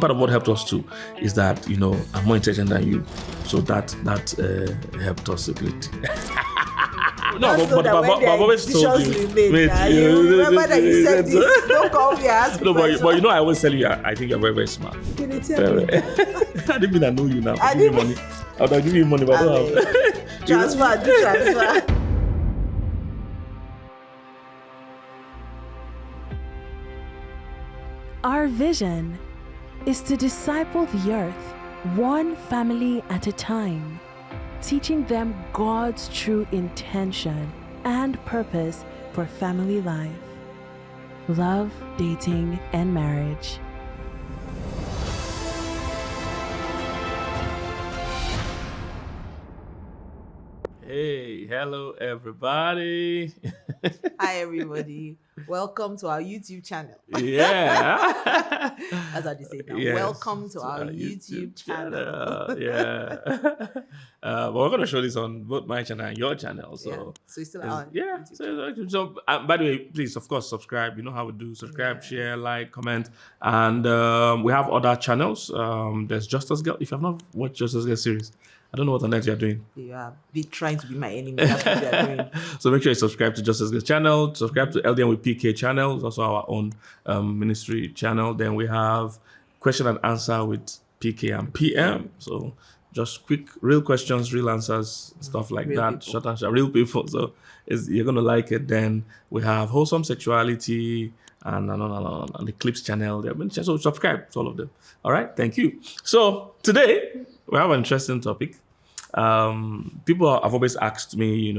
part of what helped us too is that, I'm more intelligent than you. So that helped us a great. No, but I've always told you. Remember that you said this. Don't call me and ask me. No, but I always tell you, I think you're very, very smart. Can you tell me? I didn't mean I know you now. I give you money. I'll give you money, but I don't have. Transfer. Our vision is to disciple the earth, one family at a time, teaching them God's true intention and purpose for family life, love, dating, and marriage. Hey, hello everybody. Hi everybody. Welcome to our YouTube channel. Yeah. That's how they say it now. Yes, Welcome to our YouTube channel. Yeah. But we're going to show this on both my channel and your channel. So, so it's still on. Yeah. So by the way, please, of course, subscribe. You know how we do. Subscribe, share, like, comment. And we have other channels. There's Justice Girl. If you have not watched Justice Girl series, I don't know what on earth you're doing. You are trying to be my enemy. That's what you're doing. So make sure you subscribe to Justice Girl channel. Subscribe to LDN with PK channel. It's also our own ministry channel. Then we have question and answer with PK and PM. So just quick, real questions, real answers, stuff like real that. People. Short answer, real people. So you're going to like it. Then we have wholesome sexuality and the Clips channel. So subscribe to all of them. All right. Thank you. So today we have an interesting topic. People have always asked me,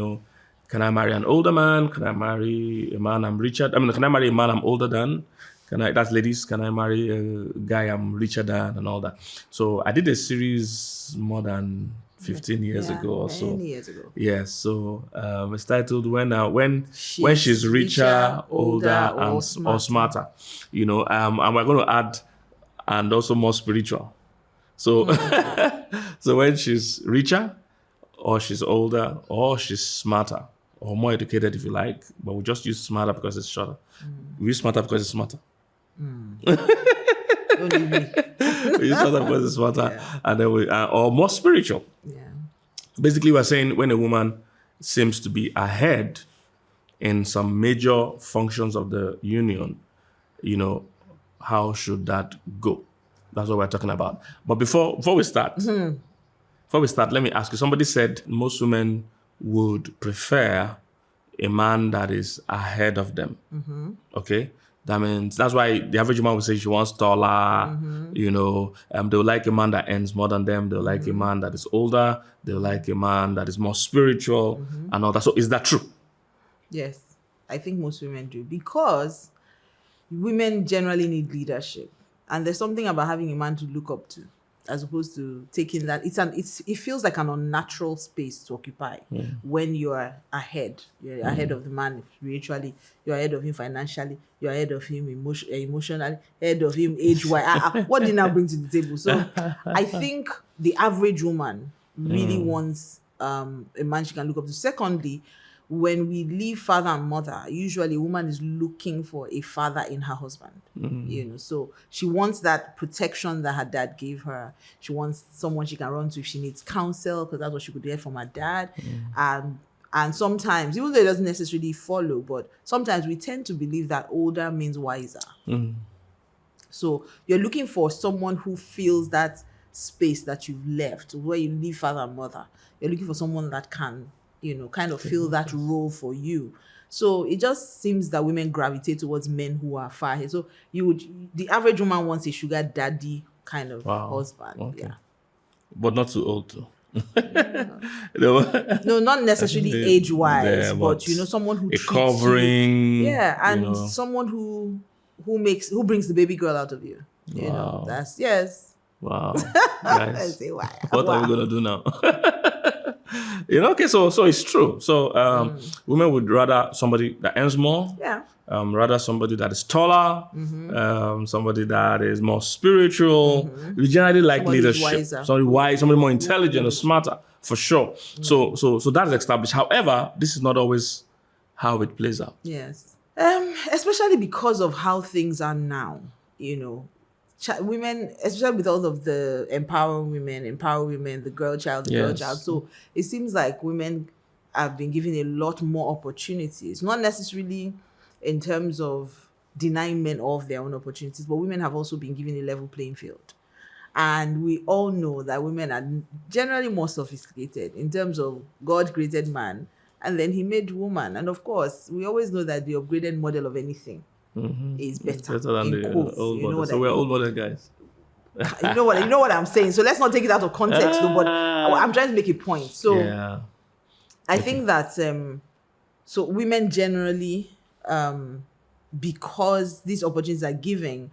can I marry an older man? Can I marry a man I'm richer? Can I marry a man I'm older than? That's ladies, can I marry a guy I'm richer than and all that? So I did a series more than 15 years ago or so. 10 years ago. Yes. So it's titled when she's richer, older, or smarter. And we're going to add and also more spiritual. So so when she's richer, or she's older, or she's smarter, or more educated if you like, but we just use smarter because it's shorter. We use smarter because it's smarter. Don't leave me. We use smarter because it's smarter. And then or more spiritual. Yeah. Basically, we're saying when a woman seems to be ahead in some major functions of the union, how should that go? That's what we're talking about. But before we start, let me ask you. Somebody said most women would prefer a man that is ahead of them. Okay? That means that's why the average woman would say she wants taller. They'll like a man that earns more than them. They'll like a man that is older. They'll like a man that is more spiritual and all that. So is that true? Yes, I think most women do, because women generally need leadership. And there's something about having a man to look up to, as opposed to taking that. It feels like an unnatural space to occupy when you're ahead. You're ahead of the man spiritually. You're ahead of him financially. You're ahead of him emotionally. Ahead of him age-wise. What did he now bring to the table? So I think the average woman really wants a man she can look up to. Secondly, when we leave father and mother, usually a woman is looking for a father in her husband. So she wants that protection that her dad gave her. She wants someone she can run to if she needs counsel, because that's what she could get from her dad. And sometimes, even though it doesn't necessarily follow, but sometimes we tend to believe that older means wiser. So you're looking for someone who fills that space that you've left, where you leave father and mother. You're looking for someone that can kind of fill that role for you. So it just seems that women gravitate towards men who are far ahead. So the average woman wants a sugar daddy kind of husband. Okay. Yeah. But not too old too. No, not necessarily age-wise, but someone who treats covering. You. Yeah, and someone who brings the baby girl out of you. That's yes. Wow. Guys, what are we gonna do now? Okay, so it's true. So women would rather somebody that earns more. Yeah. Rather somebody that is taller, somebody that is more spiritual. We generally like somebody leadership. Somebody wise, somebody more intelligent or smarter, for sure. So that is established. However, this is not always how it plays out. Yes. Especially because of how things are now, women, especially with all of the empower women, the girl child, the girl Yes. child. So it seems like women have been given a lot more opportunities, not necessarily in terms of denying men of their own opportunities, but women have also been given a level playing field. And we all know that women are generally more sophisticated in terms of God created man and then he made woman. And of course, we always know that the upgraded model of anything is better. It's better than in the quotes, old you know model. what So I we're mean? old model guys. You know what I'm saying. So let's not take it out of context, though, but I'm trying to make a point. So Yeah. I think that so women generally, because these opportunities are given,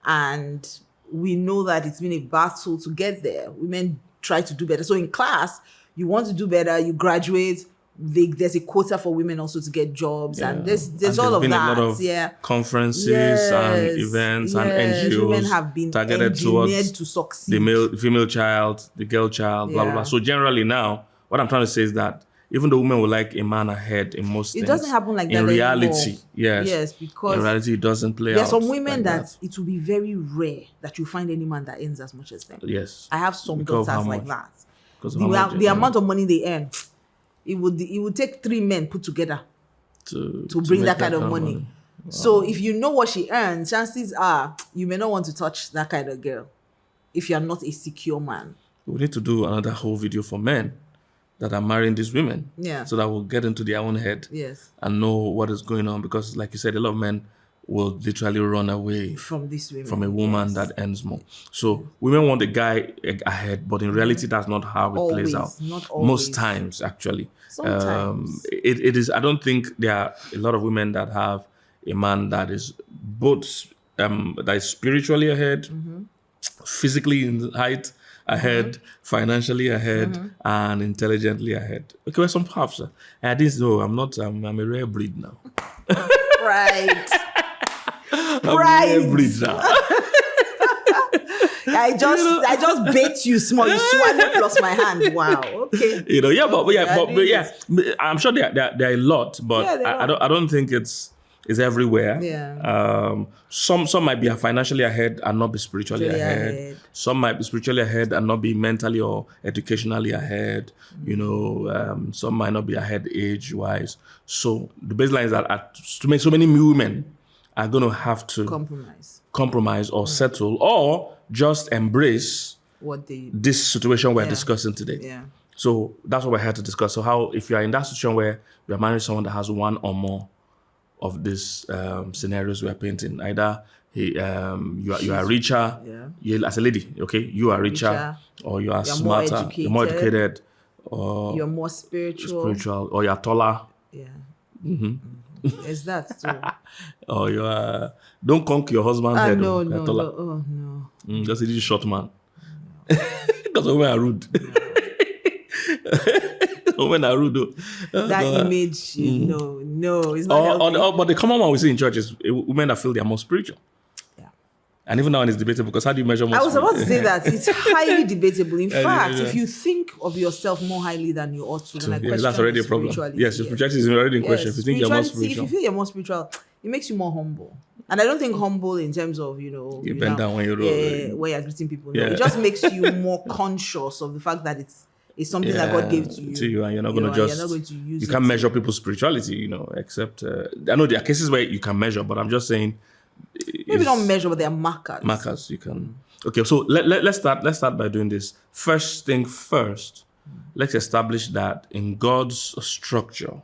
and we know that it's been a battle to get there, women try to do better. So in class, you want to do better, you graduate. There's a quota for women also to get jobs, and there's And all of been that. a lot of Yeah, conferences Yes, and events and NGOs women have been targeted engineered towards to succeed. the female child, the girl child, blah, blah, blah. Yeah. So generally now, what I'm trying to say is that even though women would like a man ahead in most things, It doesn't happen like that in reality, anymore. Yes, because in reality, it doesn't play out. There are some women like that it will be very rare that you find any man that earns as much as them. Yes. I have some Because of how daughters like much? that. Because of how much The they earn amount of money they earn, it would take 3 men put together to bring make that kind of money. So if you know what she earns, chances are you may not want to touch that kind of girl if you are not a secure man. We need to do another whole video for men that are marrying these women. Yeah. So that we'll get into their own head Yes. and know what is going on. Because like you said, a lot of men will literally run away From this women. from a woman Yes. that earns more. So women want the guy ahead, but in reality, that's not how it plays Always, out. not always. Most times, actually. Sometimes. It is. I don't think there are a lot of women that have a man that is both that is spiritually ahead, Mm-hmm. physically in height ahead, financially ahead, Mm-hmm. and intelligently ahead. Okay, well, some halves. I didn't know. I'm a rare breed now. Right. I'm a rare breed now. I just bait you small. You swallow plus my hand. Wow. Okay. I'm sure there are a lot, but Yeah, there are. I don't think it's everywhere. Yeah. Some might be financially ahead and not be spiritually Spiritually ahead. ahead. Some might be spiritually ahead and not be mentally or educationally ahead. Some might not be ahead age-wise. So the baseline is that so many women are going to have to compromise or settle or just embrace this situation we're discussing today. Yeah. So that's what we're here to discuss. So how, if you are in that situation where you're marrying someone that has one or more of these scenarios we're painting, either you are richer, you as a lady, okay, you are richer or you are smarter, you're more educated, or you're more spiritual, or you're taller. Yeah. Is that so? Or you are, don't conk your husband's head. No. Oh No. Just a little short man. Because women are rude. Women are rude though. That image, no, it's not healthy. But the common one we see in church is women that feel they are more spiritual. Yeah. And even now it's debatable because how do you measure more I was spiritual? about to say that it's highly debatable. In fact, yeah. if you think of yourself more highly than you ought to, then I question that's already a your problem. spirituality. Yes, your spirituality is already in question. If you think you're more Spirituality, spiritual, if you feel you're more spiritual, it makes you more humble. And I don't think humble in terms of, you bend down when you're where you're greeting people. No, it just makes you more conscious of the fact that it's something that God gave to you. And you're not going to just, you're not going to use you can't measure people's spirituality, except, I know there are cases where you can measure, but I'm just saying. Maybe not measure, but they are markers. Markers, you can. Okay, so let's start by doing this. First thing first, let's establish that in God's structure,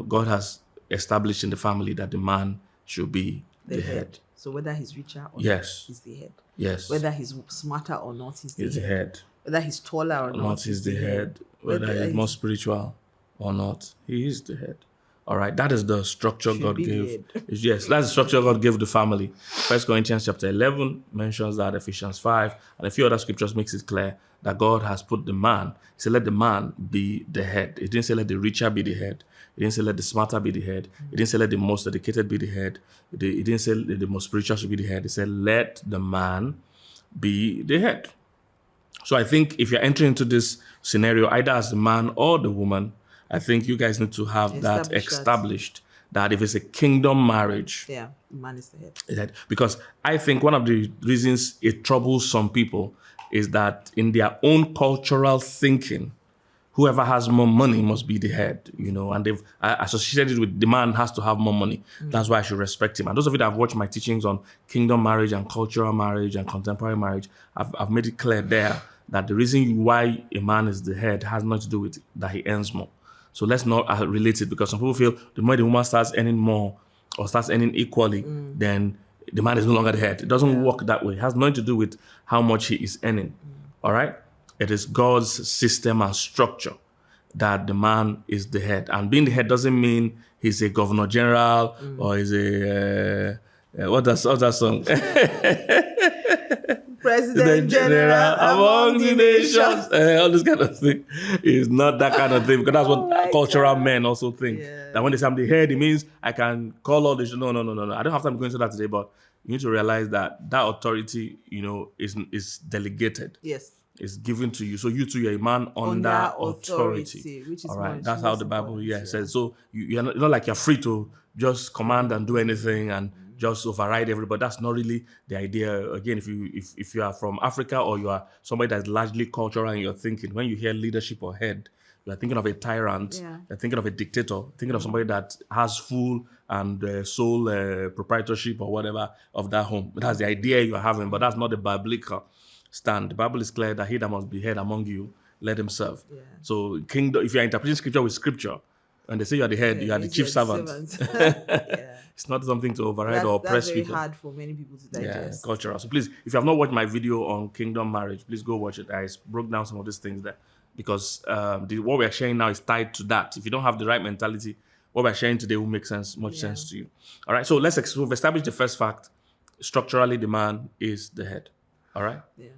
God has established in the family that the man should be the head. So whether he's richer or not, he's the head. Yes. Whether he's smarter or not, he's the head. Whether he's taller or not, he's the head. Whether he's more spiritual or not, he is the head. All right, that is the structure God gave. Yes, that's the structure God gave the family. 1 Corinthians chapter 11 mentions that, Ephesians 5, and a few other scriptures makes it clear that God has put the man. He said, let the man be the head. He didn't say let the richer be the head. He didn't say let the smarter be the head. He didn't say let the most educated be the head. He didn't say the most spiritual should be the head. He said let the man be the head. So I think if you're entering into this scenario, either as the man or the woman, I think you guys need to have that established, that if it's a kingdom marriage, Yeah, man is the head. because I think one of the reasons it troubles some people is that in their own cultural thinking, whoever has more money must be the head, and they've associated it with the man has to have more money. That's why I should respect him. And those of you that have watched my teachings on kingdom marriage and cultural marriage and contemporary marriage, I've made it clear there that the reason why a man is the head has nothing to do with that he earns more. So let's not relate it, because some people feel the more the woman starts earning more or starts earning equally, then the man is no longer the head. It doesn't work that way. It has nothing to do with how much he is earning. All right? It is God's system and structure that the man is the head. And being the head doesn't mean he's a governor general or he's a, what's that song? President General among the nations. All this kind of thing is not that kind of thing, because that's what cultural men also think. Yeah. That when they say I'm the head, it means I can call all this. No. I don't have time to go into that today, but you need to realize that authority, is delegated. Yes. It's given to you. So you too, you're a man under authority. Which is all right. That's how the Bible says. So you're not like you're free to just command and do anything and just override everybody. That's not really the idea. Again, if you are from Africa or you are somebody that's largely cultural in your thinking, when you hear leadership or head, you are thinking of a tyrant. Yeah. You're thinking of a dictator. Thinking of somebody that has full and sole proprietorship or whatever of that home. That's the idea you're having, but that's not the biblical stand. The Bible is clear that he that must be head among you, let him serve. Yeah. So kingdom, if you're interpreting scripture with scripture, and they say you are the head, you are the chief servant. It's not something to override or oppress people. That's very hard for many people to digest. Yeah, cultural. So please, if you have not watched my video on kingdom marriage, please go watch it. I broke down some of these things there, because what we're sharing now is tied to that. If you don't have the right mentality, what we're sharing today will make much sense to you. All right, so we've established the first fact. Structurally, the man is the head. All right? Yeah.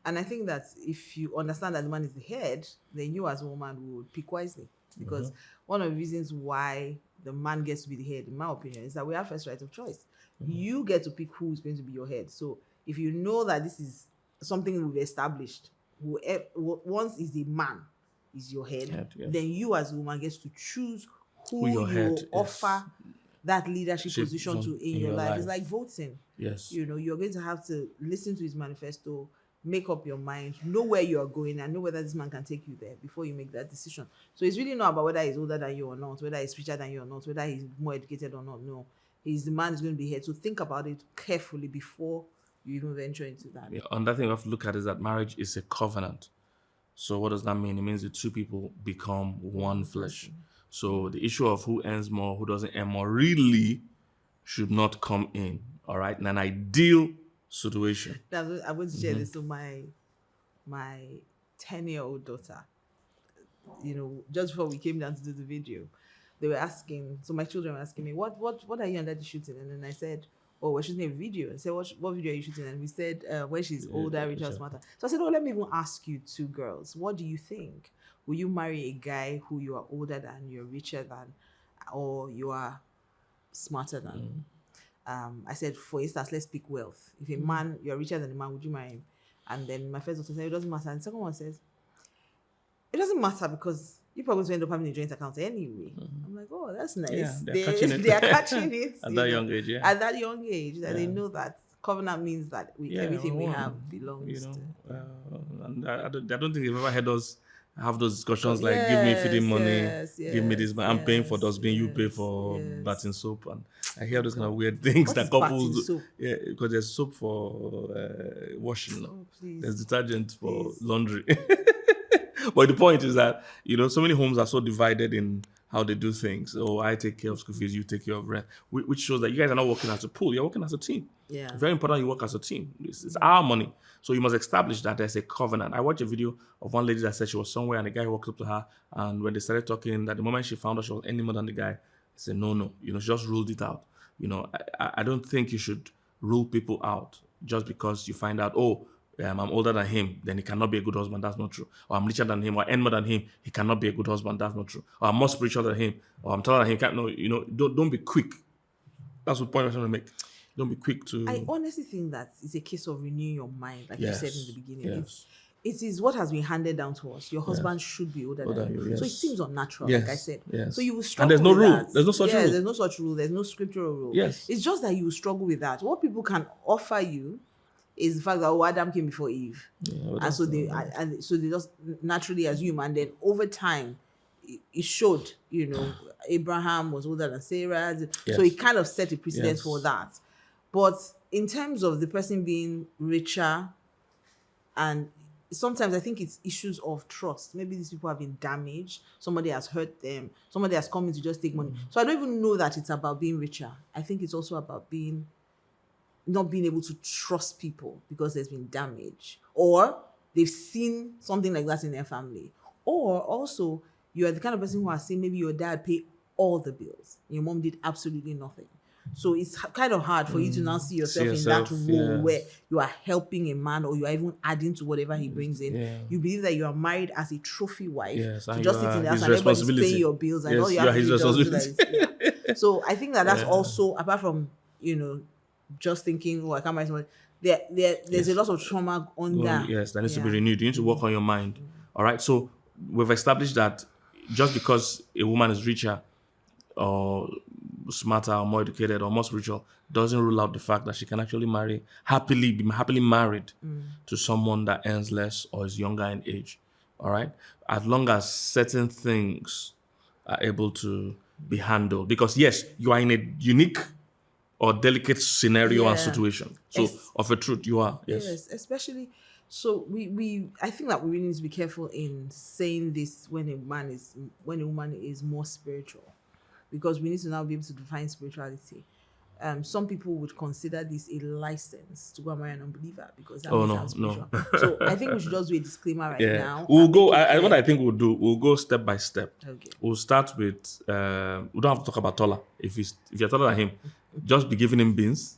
And I think that if you understand that the man is the head, then you as a woman would pick wisely. Because one of the reasons why the man gets to be the head, in my opinion, is that we have first right of choice. You get to pick who is going to be your head. So if you know that this is something we've established, once is the man is your head, then you as a woman gets to choose who you offer that leadership position to in your life. It's like voting. Yes. You're going to have to listen to his manifesto, make up your mind, know where you are going, and know whether this man can take you there before you make that decision. So it's really not about whether he's older than you or not, whether he's richer than you or not, whether he's more educated or not. No, the man is going to be here. So think about it carefully before you even venture into that. Yeah. Another thing we have to look at is that marriage is a covenant. So what does that mean? It means the two people become one flesh. So the issue of who earns more, who doesn't earn more, really should not come in. All right, in an ideal situation. I want to share this to my 10-year-old daughter. Just before we came down to do the video, they were asking. So my children were asking me, "What are you and Daddy shooting?" And then I said, "Oh, we're shooting a video." I said, "What video are you shooting?" And we said, "When she's older, richer, smarter." So I said, "Oh, let me even ask you two girls. What do you think? Will you marry a guy who you are older than, you're richer than, or you are smarter than?" I said, for instance, let's pick wealth. If a man, you're richer than a man, would you marry him? And then my first daughter said, it doesn't matter. And the second one says, it doesn't matter because you're probably going to end up having a joint account anyway. I'm like, oh, that's nice. Yeah, they are catching it. At that young age, yeah. At that young age, that they know that covenant means that everything we have belongs to. And I don't think they've ever heard us have those discussions give me feeding money, give me this, I'm paying for dustbin, you pay for bathing soap, and I hear those kind of weird things what that couples do. Yeah, because there's soap for washing, there's detergent for laundry. But the point is that so many homes are so divided in how they do things. Oh, I take care of school fees, you take care of rent, which shows that you guys are not working as a pool, you're working as a team. Yeah. Very important you work as a team. It's our money. So you must establish that there's a covenant. I watched a video of one lady that said she was somewhere and the guy walked up to her, and when they started talking, that the moment she found out she was any more than the guy, she said, no. She just ruled it out. I don't think you should rule people out just because you find out, I'm older than him, then he cannot be a good husband. That's not true. Or I'm richer than him, or I earn more than him, he cannot be a good husband. That's not true. Or I'm more spiritual than him, or I'm taller than him. Don't be quick. That's the point I'm trying to make. Don't be quick to... I honestly think that it's a case of renewing your mind, like you said in the beginning. Yes. it is what has been handed down to us. Your husband should be older Older than than you. you, So it yes. seems unnatural, Yes, like I said. yes. So you will And struggle there's no with rule. that. There's no such rule. There's no such rule. There's no scriptural rule. Yes. It's just that you will struggle with that. What people can offer you is the fact that Adam came before Eve. Yeah, And so they just naturally assume, and then over time it showed, Abraham was older than Sarah. Yes. So it kind of set a precedent Yes. for that. But in terms of the person being richer, and sometimes I think it's issues of trust. Maybe these people have been damaged. Somebody has hurt them. Somebody has come in to just take money. So I don't even know that it's about being richer. I think it's also about not being able to trust people because there's been damage, or they've seen something like that in their family, or also you are the kind of person who has seen maybe your dad pay all the bills, your mom did absolutely nothing. So it's kind of hard for you to now see yourself in that role where you are helping a man, or you are even adding to whatever he brings in. Yeah. You believe that you are married as a trophy wife to and just you sit in are the house his and everybody's responsibility. paying your bills, and Yes, all you you have are to his do is just do responsibility. that. So I think that's also, apart from just thinking, I can't marry somebody, there's a lot of trauma under. Yes, that needs to be renewed. You need to work on your mind. All right. So we've established that just because a woman is richer or smarter or more educated or more spiritual doesn't rule out the fact that she can actually be happily married to someone that earns less or is younger in age. All right. As long as certain things are able to be handled. Because yes, you are in a unique or delicate scenario and situation. So of a truth, you are. Yes. Especially. So I think that we really need to be careful in saying this when a woman is more spiritual, because we need to now be able to define spirituality. Some people would consider this a license to go and marry an unbeliever because that means I'm spiritual. So I think we should just do a disclaimer right now. We'll go. What I think we'll do, we'll go step by step. Okay. We'll start with. We don't have to talk about taller. If you're taller than him, just be giving him beans,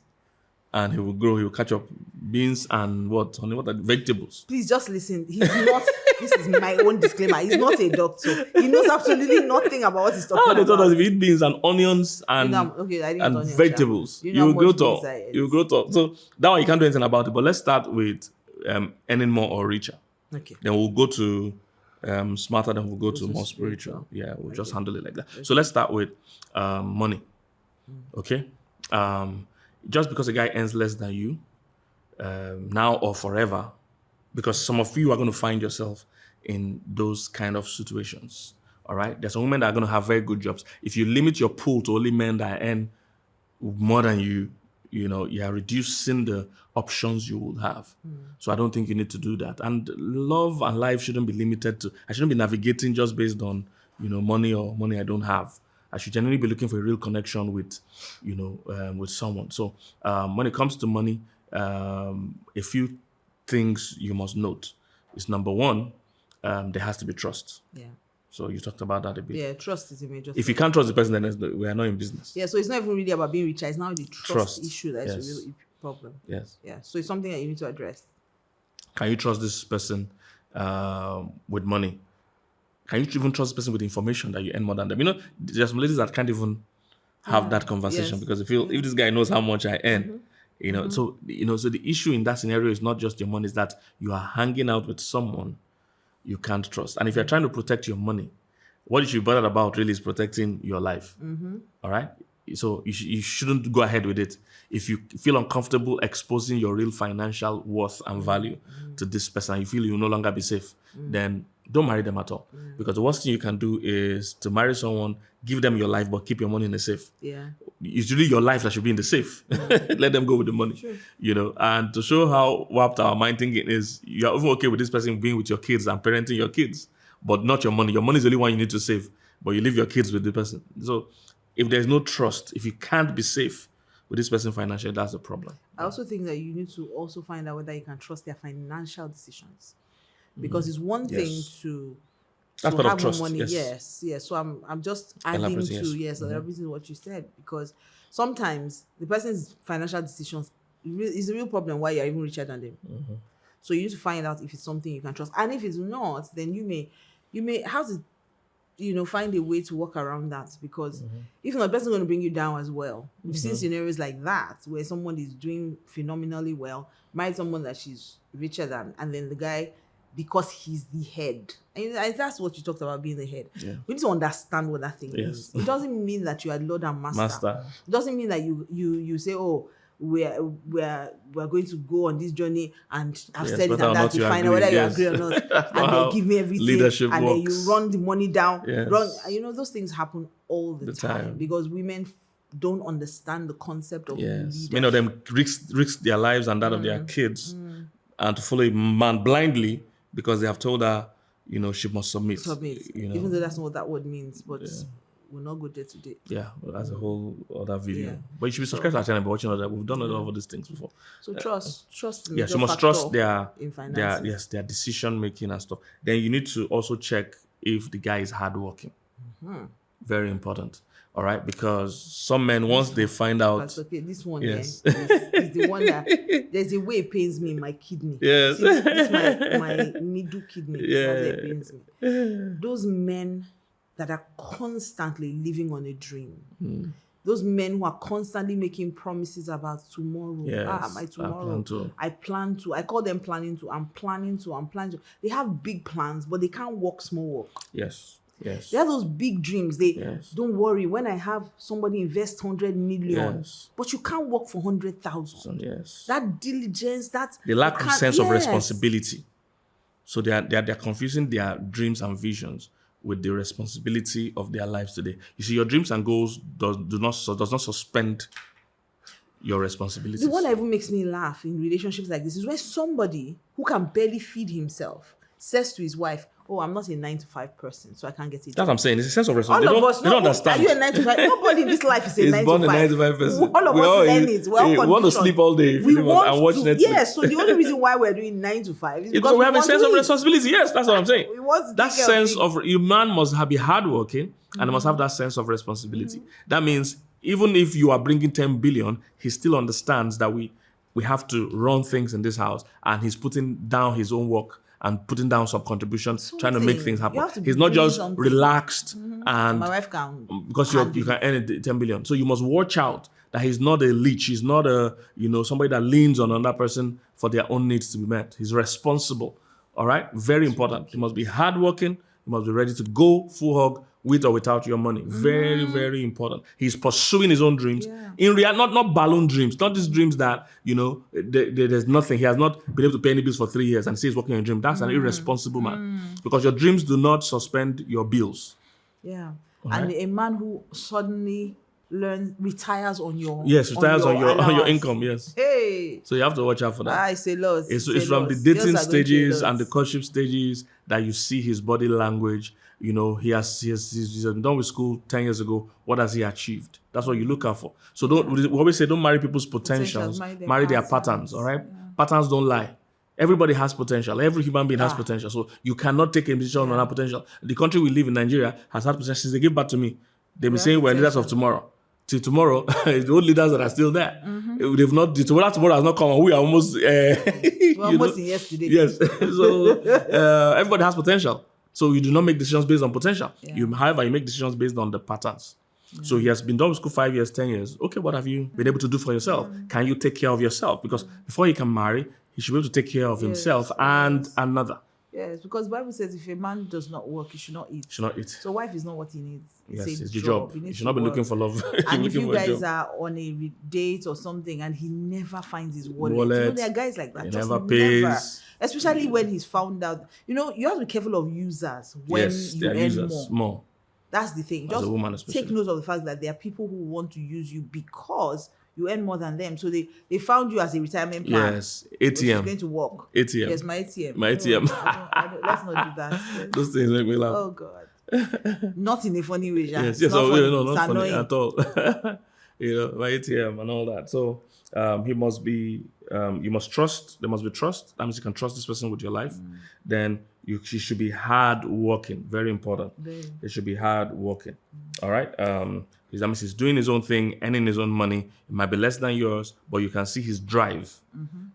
and he will grow. He will catch up. Beans and what are vegetables? Please just listen. He's not. This is my own disclaimer. He's not a doctor. He knows absolutely nothing about what he's talking about. They told us if you eat beans and onions and vegetables, you will grow tall. You will grow tall. So that one you can't do anything about it. But let's start with earning more or richer. Okay. Then we'll go to smarter. Then we'll go to more spiritual. Yeah, we'll just handle it like that. Okay. So let's start with money. Okay. Just because a guy earns less than you, now or forever, because some of you are going to find yourself in those kind of situations. All right. There's some women that are going to have very good jobs. If you limit your pool to only men that earn more than you, you are reducing the options you will have. So I don't think you need to do that. And love and life shouldn't be limited to, I shouldn't be navigating just based on, money or money I don't have. I should generally be looking for a real connection with, with someone. So when it comes to money, a few things you must note is, number one, there has to be trust. Yeah. So you talked about that a bit. Yeah, trust is a major thing. If you can't trust the person, then we are not in business. Yeah, so it's not even really about being richer. It's now the trust issue that's a real problem. Yes. Yeah, so it's something that you need to address. Can you trust this person with money? Can you even trust this person with information that you earn more than them? There's some ladies that can't even have that conversation because they feel if this guy knows how much I earn, so the issue in that scenario is not just your money, is that you are hanging out with someone you can't trust. And if you're trying to protect your money, what you should be bothered about really is protecting your life. All right? So you shouldn't go ahead with it. If you feel uncomfortable exposing your real financial worth and value to this person, you feel you will no longer be safe, then don't marry them at all. Because the worst thing you can do is to marry someone, give them your life, but keep your money in the safe. Yeah. It's really your life that should be in the safe. Let them go with the money. Sure. And to show how warped our mind thinking is, you're even okay with this person being with your kids and parenting your kids, but not your money. Your money is the only one you need to save, but you leave your kids with the person. So if there's no trust, if you can't be safe with this person financially, that's a problem. I also think that you need to also find out whether you can trust their financial decisions. Because it's one thing to that's part have of trust. more money. Yes. So I'm just adding everything what you said, because sometimes the person's financial decisions is the real problem why you're even richer than them. So you need to find out if it's something you can trust, and if it's not, then you may have to find a way to work around that, because if not, the person's going to bring you down as well. We've seen scenarios like that where someone is doing phenomenally well, married someone that she's richer than, and then the guy because he's the head. And that's what you talked about, being the head. Yeah. We need to understand what that thing Yes. means. It doesn't mean that you are Lord and Master. Master. It doesn't mean that you say, oh, we're going to go on this journey, and I've Yes, said it whether or and not that, you you find agree, out whether yes. you agree or not. That's And how they give me everything. leadership and works. then you run the money down. Yes. Those things happen all the time because women don't understand the concept of Yes. leadership. Many of them risk their lives and that of their kids and to follow a man blindly because they have told her, she must submit. Even though that's not what that word means, but we'll not go there today. Yeah, well, that's a whole other video. Yeah. But you should be subscribed to our channel and be watching all that. We've done a lot of these things before. So trust. Yeah, you must trust their in finances. their decision making and stuff. Then you need to also check if the guy is hardworking. Very important. All right, because some men, once they find out, That's okay. This one, yes, is the one that there's a way it pains me in my kidney. Yes. See, this my middle kidney. Yeah. That's where it pains me. Those men that are constantly living on a dream. Those men who are constantly making promises about tomorrow. Yes, My tomorrow. I plan to. I call them planning to. I'm planning to. They have big plans, but they can't walk small walk. yes. They have those big dreams. Don't worry, when I have somebody invest 100 million, Yes. but you can't work for 100,000. Yes. That diligence, They lack a sense of responsibility. So they are confusing their dreams and visions with the responsibility of their lives today. You see, your dreams and goals does not suspend your responsibilities. The one that even makes me laugh in relationships like this is when somebody who can barely feed himself says to his wife, oh, I'm not a 9-to-5 person, so I can't get a job. That's what I'm saying. It's a sense of All responsibility. of us, They don't understand. Are you a 9-to-5? Nobody in this life is a 9-to-5. He's born a 9-to-5 person. All of us learn it. We're all we want to conditioned. sleep all day We want and watch to, Netflix. yes, so the only reason why we're doing 9-to-5 is because we have a want sense to of eat. responsibility. Yes, that's what I'm saying. We want to That take care sense things. of, your man must be hardworking and must have that sense of responsibility. That means even if you are bringing 10 billion, he still understands that we have to run things in this house, and he's putting down his own work and putting down some contributions, trying to make things You happen. have to He's be not doing just something. relaxed and My wife can because handle you can earn 10 billion. So you must watch out that he's not a leech. He's not somebody that leans on another person for their own needs to be met. He's responsible. All right? Very important. He must be hardworking. He must be ready to go full hog with or without your money. Very, very important. He's pursuing his own dreams. Yeah. In reality, not balloon dreams. Not these dreams that, there's nothing. He has not been able to pay any bills for 3 years and says he's working on a dream. That's an irresponsible man. Because your dreams do not suspend your bills. Yeah. Right. And a man who suddenly retires on your Retires on your allowance. income, yes. Hey. So you have to watch out for that. I say lots. It's from the dating stages and the courtship stages that you see his body language. He's been done with school 10 years ago. What has he achieved? That's what you look out for. So we always say don't marry people's potentials. Marry their patterns, all right? Yeah. Patterns don't lie. Everybody has potential. Every human being has potential. So you cannot take a decision on that potential. The country we live in, Nigeria, has had potential since they gave back to me. They've been saying we're leaders of tomorrow. Till tomorrow, it's the old leaders that are still there. They've not. Tomorrow has not come, and we are almost. We're almost in yesterday. Yes. So everybody has potential. So you do not make decisions based on potential. Yeah. However, you make decisions based on the patterns. Yeah. So he has been done with school 5 years, 10 years. Okay, what have you been able to do for yourself? Can you take care of yourself? Because before he can marry, he should be able to take care of himself and another. Yes, because the Bible says if a man does not work, he should not eat. So wife is not what he needs. It's the job. You should not be looking for love. And if you guys are on a date or something and he never finds his wallet. There are guys like that. He just never pays. Especially when he's found out. You have to be careful of users when you earn more. That's the thing. Just take note of the fact that there are people who want to use you because you earn more than them. So they found you as a retirement plan. Yes, ATM. It's going to work. ATM. Yes, my ATM. My ATM. Let's not do that. Those things make me laugh. Oh, God. Not in a funny way, Jean. Yes, not funny at all. My ATM and all that. So he must be, you must trust, there must be trust. That means you can trust this person with your life. Then she should be hard working. Very important. It should be hard working. All right. That means he's doing his own thing, earning his own money. It might be less than yours, but you can see his drive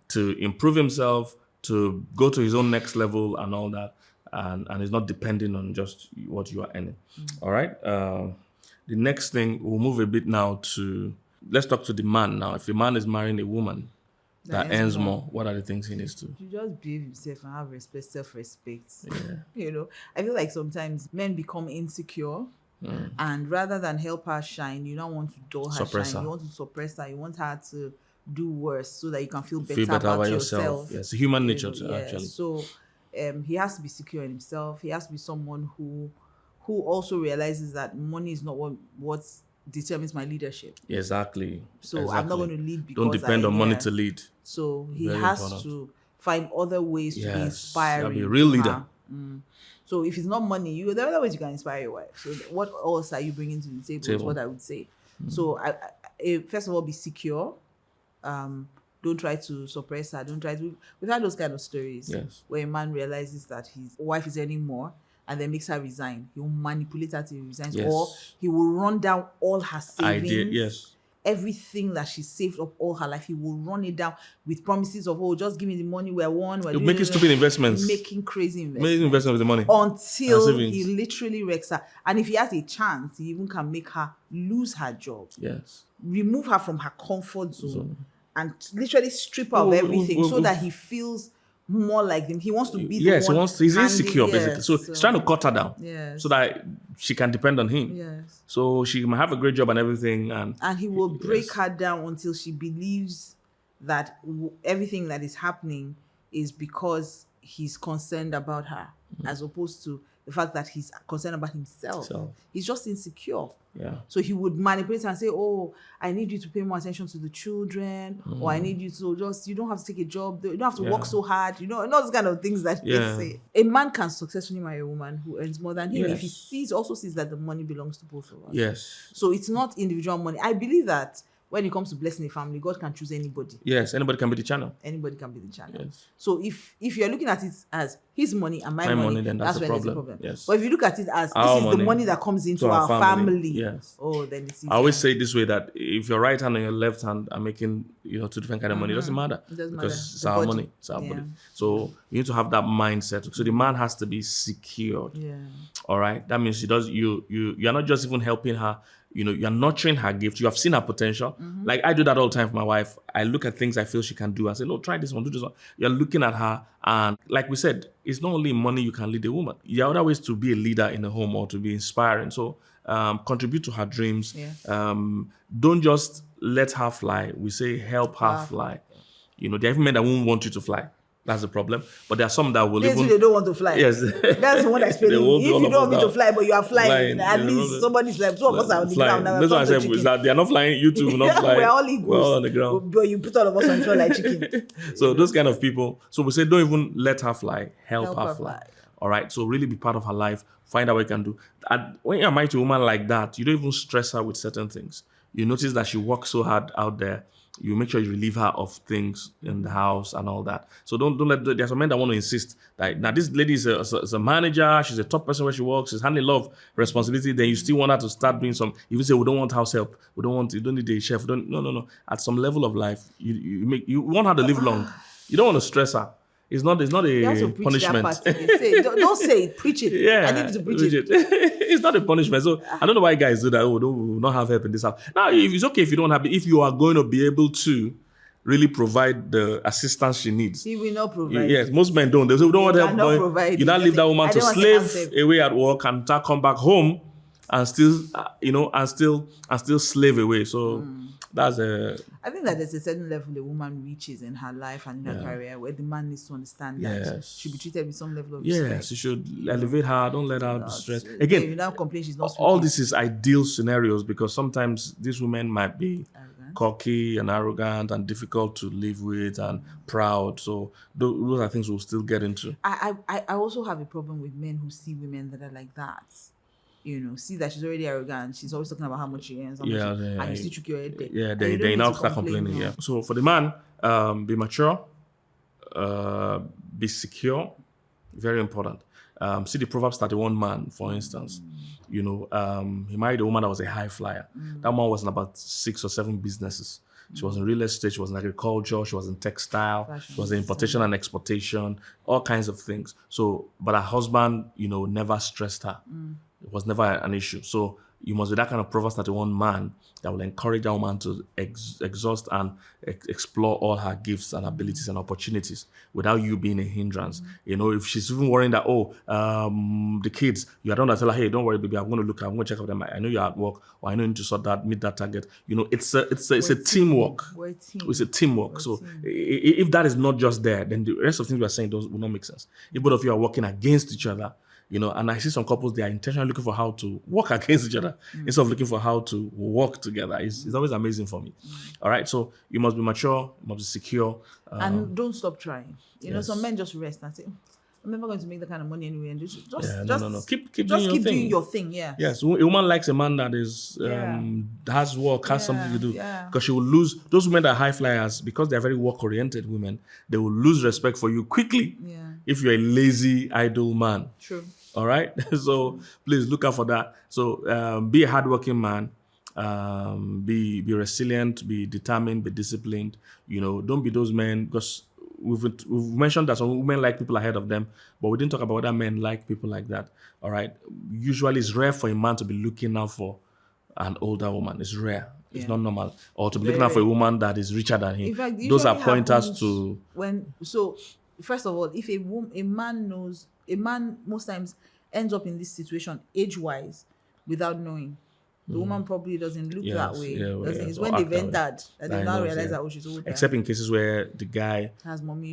to improve himself, to go to his own next level and all that. And he's not depending on just what you are earning. All right. The next thing, we'll move a bit now to, let's talk to the man now. If a man is marrying a woman, that earns more, what are the things he needs to? You just behave himself and have respect, self-respect. Yeah. I feel like sometimes men become insecure, and rather than help her shine, you don't want to dull her Suppress shine. her. You want to suppress her. You want her to do worse so that you can feel better, Feel better about about yourself. yourself. Yes, human You nature, know, actually. So he has to be secure in himself. He has to be someone who also realizes that money is not what determines my leadership. Exactly. So I'm not going to lead because Don't depend on money to lead. So he Very has important. to find other ways to be inspiring. I'll be a real to leader. her. So if it's not money, there are other ways you can inspire your wife. So what else are you bringing to the table? Is what I would say. So first of all, be secure. Don't try to suppress her. Don't try to. We've had those kind of stories where a man realizes that his wife is earning more and then makes her resign. He will manipulate her till he resigns, or he will run down all her savings. Everything that she saved up all her life, he will run it down with promises of, just give me the money. We're making stupid investments. Making crazy investments. Making investments with the money. Until he literally wrecks her. And if he has a chance, he even can make her lose her job. Yes. Remove her from her comfort zone. And literally strip her of everything so that he feels more like him. He wants to be the one. He's insecure, basically. So he's trying to cut her down. Yes. So that she can depend on him. Yes. So she might have a great job and everything. And he will break her down until she believes that everything that is happening is because he's concerned about her, as opposed to the fact that he's concerned about himself. He's just insecure. Yeah. So he would manipulate and say, I need you to pay more attention to the children, or I need you to you don't have to take a job, you don't have to work so hard, and those kind of things that they say. A man can successfully marry a woman who earns more than him if he also sees that the money belongs to both of us. Yes. So it's not individual money. I believe that when it comes to blessing a family, God can choose anybody. Yes, anybody can be the channel. Anybody can be the channel. Yes. So if you're looking at it as his money and my money, then that's when a there's a problem. problem. Yes. But if you look at it as Our this is money the money that comes into to our family, yes. Then it's easy. I always say it this way, that if your right hand and your left hand are making two different kind of money, it doesn't matter. It doesn't because matter. it's our money. It's our body. So you need to have that mindset. So the man has to be secured. Yeah. All right. That means you're not just even helping her. You're nurturing her gift. You have seen her potential. Like I do that all the time for my wife. I look at things I feel she can do and say, no, try this one, do this one. You're looking at her, and like we said, it's not only money you can lead a woman. There are other ways to be a leader in a home or to be inspiring. So contribute to her dreams. Yeah. Don't just let her fly. We say help her fly. There are even men that won't want you to fly. That's the problem. But there are some that will they don't want to fly. Yes. That's the one that's paying. If you don't want me to fly, but you are flying, at least somebody's like, two of us are on the ground. Now that's what I said, is that they are not flying, you two will not fly. We're all equals. We're all on the ground. But you put all of us on shore like chicken. So those kind of people. So we say, don't even let her fly. Help her fly. All right. So really be part of her life. Find out what you can do. And when you're married to a woman like that, you don't even stress her with certain things. You notice that she works so hard out there. You make sure you relieve her of things in the house and all that. So don't let. There's some men that want to insist that now this lady is a manager. She's a top person where she works. She's handling a lot of responsibility. Then you still want her to start doing some. If you say we don't want house help, you don't need a chef. No. At some level of life, you want her to live long. You don't want to stress her. It's not a punishment. Don't say it, preach it. Yeah, I need you to preach it. It's not a punishment. So I don't know why guys do that. Oh, don't not have help in this house. Now, if it's okay if you don't have it, if you are going to be able to really provide the assistance she needs. He will not provide. Yes, most men don't. They say, we don't want help. You not leave that woman to slave away at work and come back home and still, and still slave away. So that's I think that there's a certain level a woman reaches in her life and in her career where the man needs to understand that she should be treated with some level of respect. Yes, you should elevate her. Don't let her be stressed. Again, you now complain she's not all this is ideal scenarios because sometimes these women might be cocky and arrogant and difficult to live with and proud. So those are things we'll still get into. I also have a problem with men who see women that are like that. See that she's already arrogant. She's always talking about how much she earns, and you still trick your head there. Yeah, they now start complaining. Yeah. So for the man, be mature, be secure, very important. See the Proverbs 31 man, for instance. He married a woman that was a high flyer. That woman was in about 6 or 7 businesses. She was in real estate, she was in agriculture, she was in textile, fashion, she was in importation and exportation, all kinds of things. So, but her husband, never stressed her. It was never an issue. So you must be that kind of Proverbs 31 man that will encourage that woman to exhaust and explore all her gifts and abilities and opportunities without you being a hindrance. You know, if she's even worrying that, the kids, you don't have to tell her, hey, don't worry, baby, I'm going to check up them. I know you're at work, or I know you need to sort that, meet that target. You know, it's a teamwork. It's a teamwork. So if that is not just there, then the rest of things we're saying will not make sense. If both of you are working against each other, you know, and I see some couples, they are intentionally looking for how to work against each other instead of looking for how to work together. It's always amazing for me. All right. So you must be mature, you must be secure. And don't stop trying. You know, some men just rest and say, I'm never going to make that kind of money anyway. And just Keep doing your thing. Yeah. Yes. A woman likes a man that is has work, has something to do. Because she will lose those women that are high flyers, because they're very work oriented women, they will lose respect for you quickly. Yeah. If you're a lazy, idle man. True. All right. So please look out for that. So be a hardworking man. Be resilient. Be determined. Be disciplined. You know, don't be those men, because we've mentioned that some women like people ahead of them, but we didn't talk about whether men like people like that. All right. Usually, it's rare for a man to be looking out for an older woman. It's rare. It's not normal. Or to be looking out for a woman that is richer than him. In fact, those are usually pointers to first of all, if a man most times ends up in this situation age-wise without knowing. The woman probably doesn't look that way. It's when they've entered that they now realize that she's older. Except in cases where the guy has mommy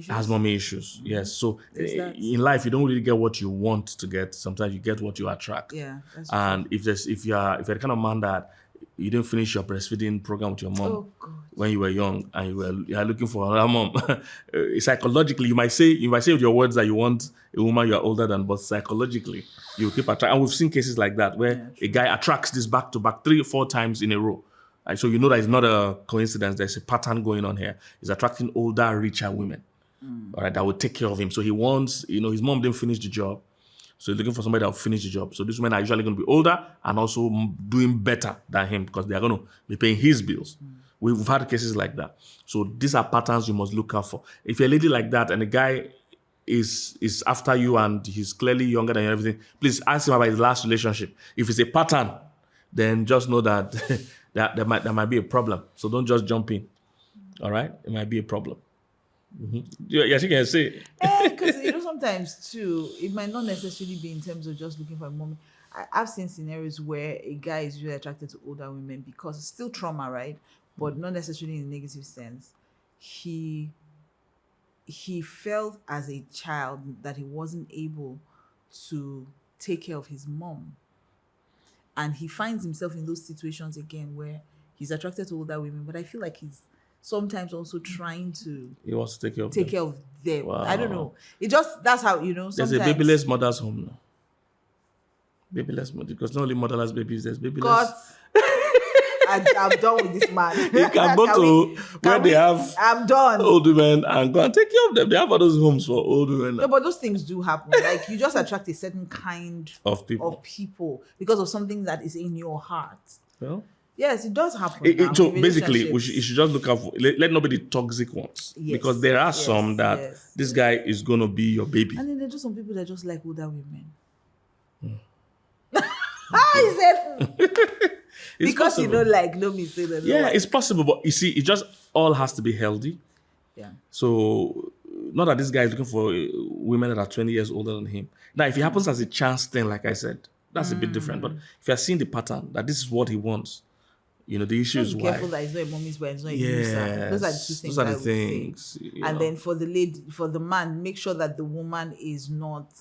issues. Yes. So in life, you don't really get what you want to get. Sometimes you get what you attract. Yeah. That's and true. if you're the kind of man that you didn't finish your breastfeeding program with your mom when you were young, and you are looking for another mom, psychologically you might say with your words that you want a woman you are older than, but psychologically you keep attracting. And we've seen cases like that where a guy attracts this back to back 3 or 4 times in a row. Right? So you know that it's not a coincidence. There's a pattern going on here. He's attracting older, richer women, all right, that will take care of him. So he wants, his mom didn't finish the job. So he's looking for somebody that will finish the job. So these women are usually going to be older and also doing better than him, because they are going to be paying his bills. We've had cases like that. So these are patterns you must look out for. If you're a lady like that and a guy is after you and he's clearly younger than you and everything, please ask him about his last relationship. If it's a pattern, then just know that there might be a problem. So don't just jump in. All right? It might be a problem. Yeah, she can say. Because sometimes too, it might not necessarily be in terms of just looking for a moment. I've seen scenarios where a guy is really attracted to older women because it's still trauma, right? But not necessarily in a negative sense. He felt as a child that he wasn't able to take care of his mom, and he finds himself in those situations again where he's attracted to older women. But I feel like he's sometimes also trying to wants to take care of them. Wow. I don't know. That's how, sometimes. There's a babyless mother's home now. Babyless mother, because not only motherless babies, there's babyless. God, I'm done with this man. You can go to where they have I'm done. old women and go and take care of them. They have all those homes for old women. No, but those things do happen. Like, you just attract a certain kind of people because of something that is in your heart. Well, yes, it does happen. So basically, you should just look out for, let not be the toxic ones. Yes, because there are some that this guy is going to be your baby. And then there are just some people that just like older women. He said, because possible. You don't like, no me say that. Yeah, it's possible, but you see, it just all has to be healthy. Yeah. So, not that this guy is looking for women that are 20 years older than him. Now, if it happens as a chance thing, like I said, that's a bit different. But if you're seeing the pattern, that this is what he wants, the issue is why. Be careful that it's not a mommy's boy, it's not a user. Those are the two things. Those are the things. And then for the man, make sure that the woman is not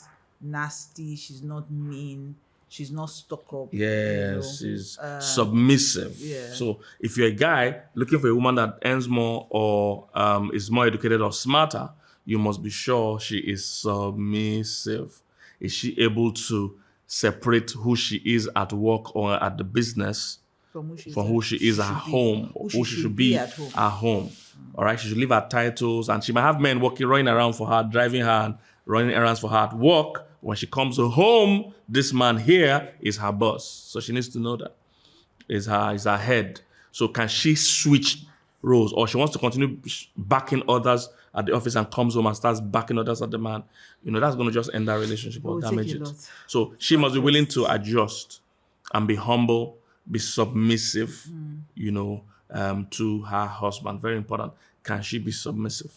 nasty, she's not mean. She's not stuck up. Yes, she's submissive. Yeah. So if you're a guy looking for a woman that earns more or is more educated or smarter, you must be sure she is submissive. Is she able to separate who she is at work or at the business from who she is at home, or who she should be at home? All right, she should leave her titles, and she might have men running around for her, driving her, and running errands for her at work. When she comes home, this man here is her boss. So she needs to know that. Is her head. So can she switch roles? Or she wants to continue backing others at the office and comes home and starts backing others at the man. That's going to just end that relationship or damage it. So she must be willing to adjust. and be humble, be submissive, to her husband. Very important. Can she be submissive?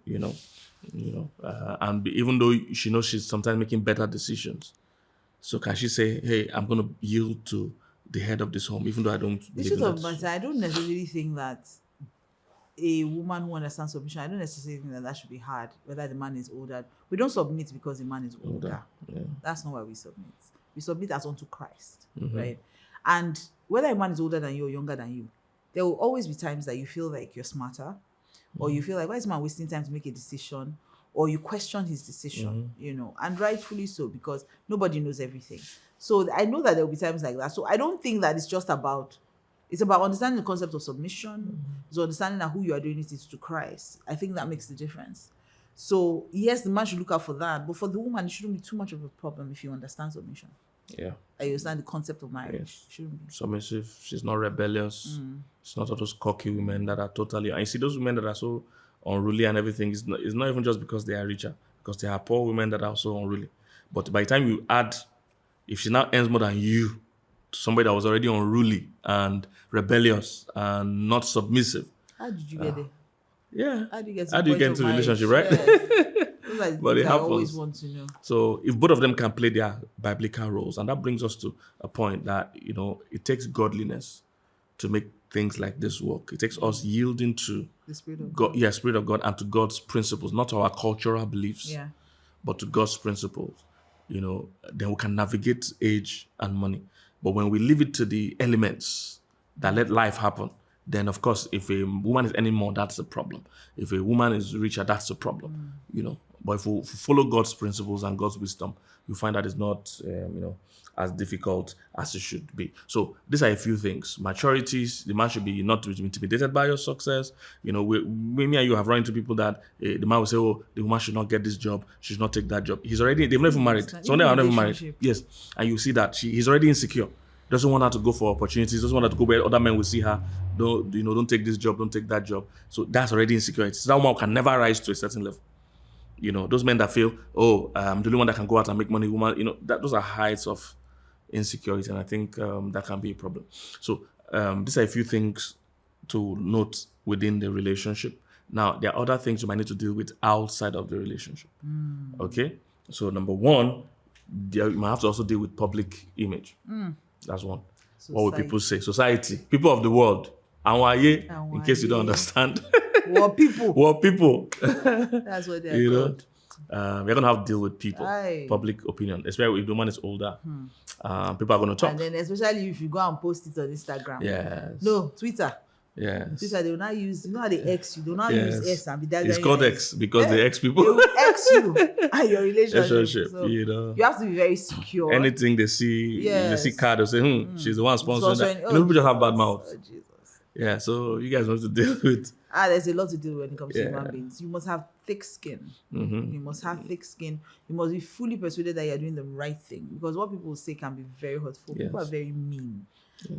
And even though she knows she's sometimes making better decisions, so can she say, "Hey, I'm going to yield to the head of this home, even though I don't." The truth of the matter, I don't necessarily think that a woman who understands submission, I don't necessarily think that should be hard, whether the man is older. We don't submit because the man is older. Yeah. That's not why we submit. We submit as unto Christ, right? And whether a man is older than you or younger than you, there will always be times that you feel like you're smarter, or you feel like, why is man wasting time to make a decision? Or you question his decision, and rightfully so, because nobody knows everything. So I know that there will be times like that. So I don't think that it's about understanding the concept of submission. It's understanding that who you are doing it is to Christ. I think that makes the difference. So yes, the man should look out for that, but for the woman, it shouldn't be too much of a problem if you understand submission. Yeah. I understand the concept of marriage. Yes. Shouldn't be. Submissive. She's not rebellious. She's not all those cocky women that are totally. And you see those women that are so unruly and everything. It's not even just because they are richer, because there are poor women that are also unruly. But by the time you add, if she now earns more than you, to somebody that was already unruly and rebellious and not submissive. How did you get there? Yeah. How do you get into a relationship, right? Yes. But it I happens. always want to know. So if both of them can play their biblical roles, and that brings us to a point that, it takes godliness to make things like this work. It takes us yielding to The Spirit of God, Spirit of God, and to God's principles, not to our cultural beliefs, but to God's principles. Then we can navigate age and money. But when we leave it to the elements that let life happen, then of course, if a woman is earning more, that's a problem. If a woman is richer, that's a problem. But if we follow God's principles and God's wisdom, you find that it's not, as difficult as it should be. So these are a few things. Maturities, the man should be not to be intimidated by your success. Me and you have run into people that the man will say, "Oh, the woman should not get this job. She should not take that job." They've never even married. Some of them are never married. Yes. And you see that he's already insecure. Doesn't want her to go for opportunities. Doesn't want her to go where other men will see her. Don't take this job. Don't take that job. So that's already insecurity. So that woman can never rise to a certain level. Those men that feel, I'm the only one that can go out and make money, woman, those are heights of insecurity, and I think that can be a problem. So these are a few things to note within the relationship. Now, there are other things you might need to deal with outside of the relationship. Okay? So number one, you might have to also deal with public image. That's one. Society. What will people say? Society. People of the world. Anwaye, in case you don't understand. What people? What people? That's what they're called. We're going to have to deal with people. Public opinion. Especially if the man is older. People are going to talk. And then especially if you go and post it on Instagram. Yes. No, Twitter. Yes. Twitter, they will not use, how they X you. They will not use S and be that. It's called X because they X people. They will X you and your relationship. So you have to be very secure. Anything they see, they see card, they say, she's the one sponsoring that. People just have bad mouth. Oh, Jesus. Yeah, so you guys want to deal with. There's a lot to do when it comes to human beings. You must have thick skin. You must have thick skin. You must be fully persuaded that you're doing the right thing. Because what people say can be very hurtful. Yes. People are very mean.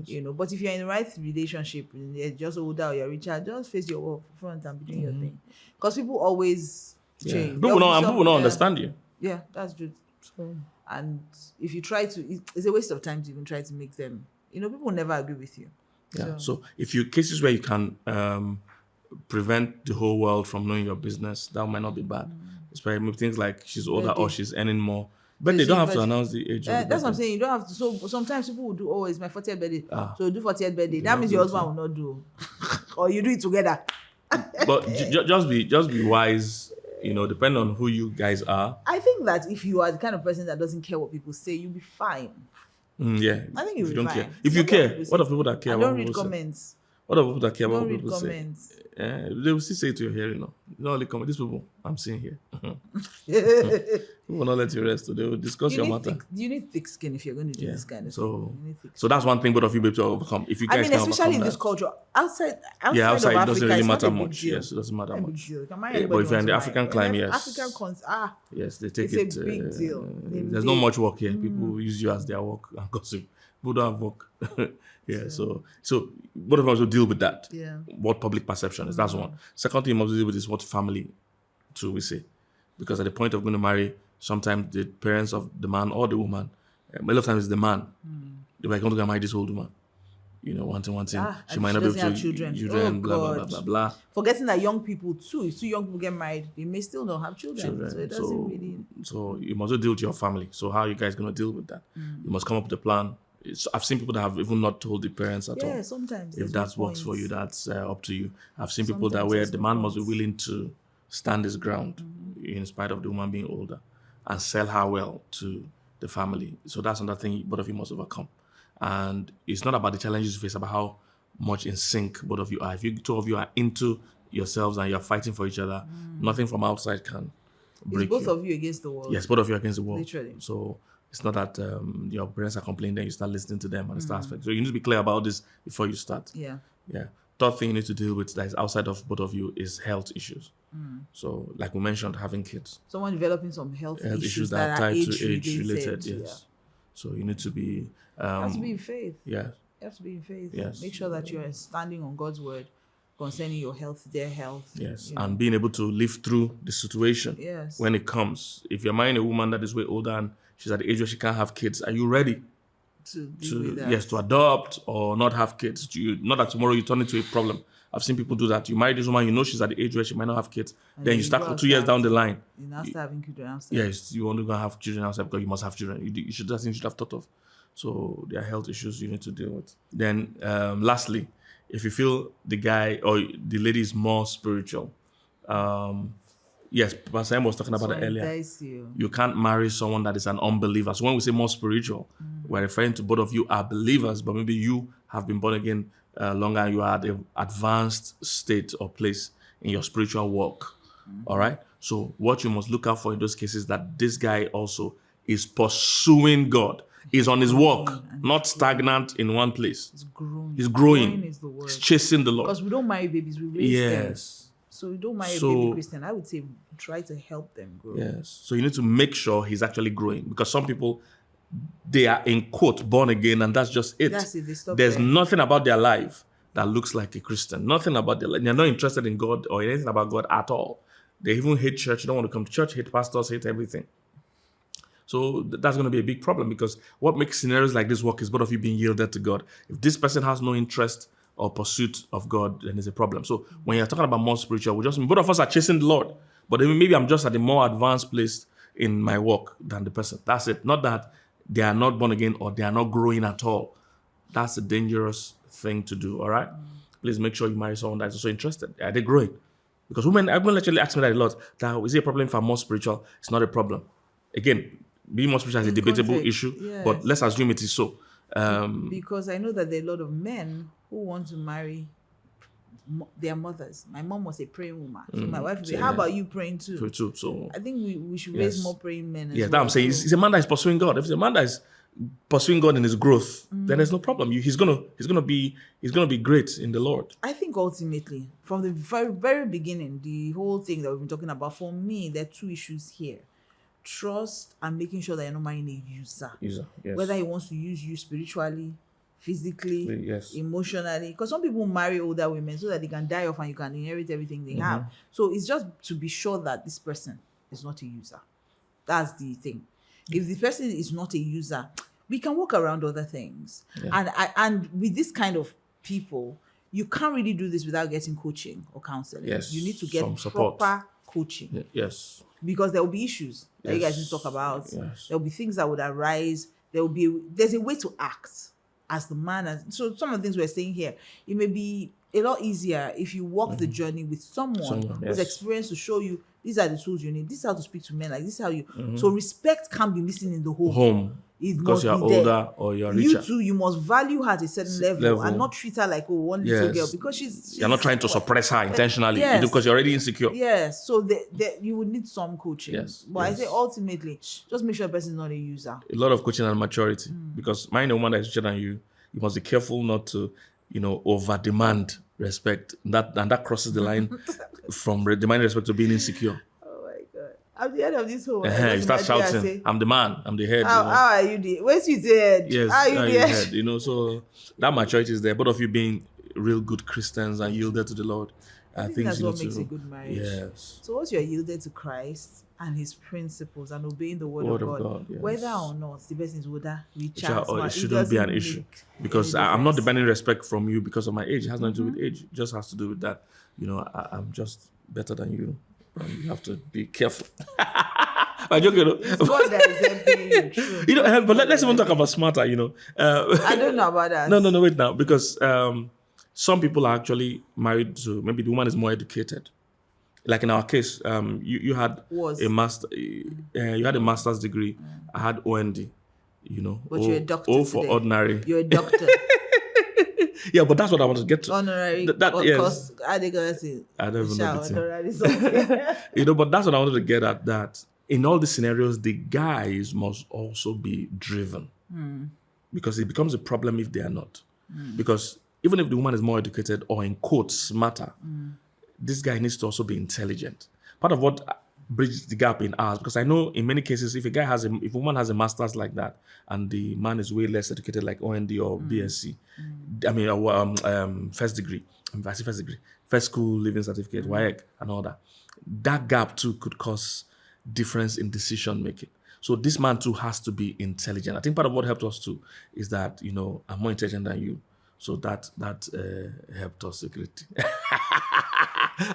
Yes. But if you're in the right relationship and you're just older or you're richer, just face your work front and be doing your thing. Because people always change. People don't understand you. Yeah, that's true. And if you try to, it's a waste of time to even try to make them, people will never agree with you. Yeah. So if you cases where you can prevent the whole world from knowing your business, that might not be bad. Especially things like she's older or she's earning more. But they don't have to announce the age. That's what I'm saying. You don't have to. So sometimes people will do, it's my 40th birthday. So you do 40th birthday. That means your husband will not do. Or you do it together. But just be wise, depending on who you guys are. I think that if you are the kind of person that doesn't care what people say, you'll be fine. Yeah. I think you'll be fine. Care. If you care, what are people that care? I don't read comments. What are people that care about what people say? Don't read comments. They will still say it to your hearing. Not only comment. These people I'm seeing here. People will not let you rest. So they will discuss your matter. You need thick skin if you're going to do this kind of thing. So that's one thing both of you be able to overcome. If you guys can especially in that. this culture, outside of it Africa, doesn't really matter much. Yes, it doesn't matter much. But if you're in the African climate, yes. Yes, they take it's a big deal. There's not much work here. People use you as their work and gossip. People don't have work. So both of us will deal with that. Yeah. What public perception is. That's one. Second thing you must deal with is what family too we say. Because at the point of going to marry, sometimes the parents of the man or the woman, a lot of times it's the man, They were going to marry this old woman. One thing. She and might she not be able doesn't to have children. children, blah, blah, blah, blah, blah. Forgetting that young people too, if two young people get married, they may still not have children. So it doesn't really. So you must deal with your family. So how are you guys going to deal with that? You must come up with a plan. I've seen people that have even not told the parents at all. Yeah, sometimes. If that works for you, that's up to you. I've seen people that where the man must be willing to stand his ground in spite of the woman being older and sell her well to the family. So that's another thing both of you must overcome. And it's not about the challenges you face, about how much in sync both of you are. If you two of you are into yourselves and you're fighting for each other, nothing from outside can break both of you against the world. Yes, both of you against the world. Literally. So it's not that your parents are complaining, then you start listening to them and start aspect. So you need to be clear about this before you start. Yeah. Third thing you need to deal with that is outside of both of you is health issues. So like we mentioned, having kids. Someone developing some health issues that are tied to age related. yes. Yeah. So you need to be you have to be in faith. Yeah. You have to be in faith. Yes. Make sure that you are standing on God's word concerning your health, their health. Yes. And being able to live through the situation when it comes. If you're marrying a woman that is way older and she's at the age where she can't have kids, are you ready to adopt or not have kids? Not that tomorrow you turn into a problem. I've seen people do that. You marry this woman, she's at the age where she might not have kids. And then you start 2 years down the line. You now start having children outside. Yes, you want to go have children outside because you must have children. That's things you should have thought of. So there are health issues you need to deal with. Then lastly, if you feel the guy or the lady is more spiritual, yes, Pastor M was talking about it earlier. You can't marry someone that is an unbeliever. So when we say more spiritual, we're referring to both of you are believers, but maybe you have been born again longer and you are at an advanced state or place in your spiritual walk. All right? So what you must look out for in those cases that this guy also is pursuing God. He's on his walk, not stagnant in one place. He's growing. Growing is the word. He's chasing the Lord. Because we don't marry babies, we raise them. So we don't marry a baby Christian. I would say try to help them grow. Yes. So you need to make sure he's actually growing, because some people, they are in quote born again and that's just it. That's it. They stop There's there. nothing about their life that looks like a Christian. Nothing about their life. They're not interested in God or anything about God at all. They even hate church. They don't want to come to church, hate pastors, hate everything. So that's going to be a big problem, because what makes scenarios like this work is both of you being yielded to God. If this person has no interest or pursuit of God, then there's a problem. So when you're talking about more spiritual, both of us are chasing the Lord, but maybe I'm just at a more advanced place in my walk than the person. That's it. Not that they are not born again or they are not growing at all. That's a dangerous thing to do, all right? Please make sure you marry someone that's also interested. Are they growing? Because women actually ask me that a lot. That is it a problem if I'm more spiritual? It's not a problem. Again, being more spiritual is a debatable issue, but let's assume it is so. Because I know that there are a lot of men who want to marry their mothers. My mom was a praying woman. So my wife would say, how about you praying too? Pray too. So I think we should raise more praying men as well. That I'm saying. It's a man that is pursuing God. If it's a man that is pursuing God in his growth, then there's no problem. He's gonna be great in the Lord. I think ultimately, from the very, very beginning, the whole thing that we've been talking about, for me, there are two issues here. Trust and making sure that you're not marrying a user. Yes. Whether he wants to use you spiritually, physically, yes, emotionally. Because some people marry older women so that they can die off and you can inherit everything they have. So it's just to be sure that this person is not a user. That's the thing. If the person is not a user, we can work around other things. And with this kind of people, you can't really do this without getting coaching or counseling. Yes, you need to get support. proper coaching. Yes. Because there will be issues that you guys need to talk about. Yes. There will be things that would arise. There's a way to act as the man. So some of the things we're saying here, it may be a lot easier if you walk the journey with someone who's experienced to show you these are the tools you need. This is how to speak to men. Like this is how you. So respect can't be missing in the home. Because you're older or you're richer. You too, you must value her at a certain level and not treat her like one little girl, because she's you're not trying to suppress her intentionally. Yes. Because you're already insecure. Yes. So you would need some coaching. Yes. But I say ultimately, just make sure the person is not a user. A lot of coaching and maturity. Because marrying a woman that is richer than you must be careful not to, over demand respect. That crosses the line from demanding respect to being insecure. I'm the head of this whole. You start shouting, say, I'm the man, I'm the head. How are you the? Where's you the head? Yes, how are you the head? So that maturity is there. Both of you being real good Christians and yielded to the Lord, I think that's what makes a good marriage. Yes. So once you're yielded to Christ and his principles and obeying the word Word of of God, God, yes. whether or not the person is older, richer, Or smart, it shouldn't be an doesn't issue make because any I'm not difference. demanding respect from you because of my age. It has nothing to do with age. It just has to do with that. I'm just better than you. And you have to be careful. I'm joking. It's God that is helping you. True. But let's even talk about smarter. I don't know about that. No, wait now, because some people are actually married to maybe the woman is more educated. Like in our case, you had Was. a master, you had a master's degree. I had OND. But you're a doctor O for today. ordinary. You're a doctor. Yeah, but that's what I wanted to get to. Honorary. Yes. Cost, how they gonna say? I don't even know the thing. Honorary something. But that's what I wanted to get at. That in all these scenarios, the guys must also be driven, because it becomes a problem if they are not. Because even if the woman is more educated or in quotes smarter, this guy needs to also be intelligent. Part of what bridges the gap in ours, because I know in many cases, if a woman has a master's like that, and the man is way less educated, like OND or BSc, I mean, first degree, I say first degree, first school living certificate, WAEC, and all that. That gap too could cause difference in decision making. So this man too has to be intelligent. I think part of what helped us too is that I'm more intelligent than you, so that helped us a great.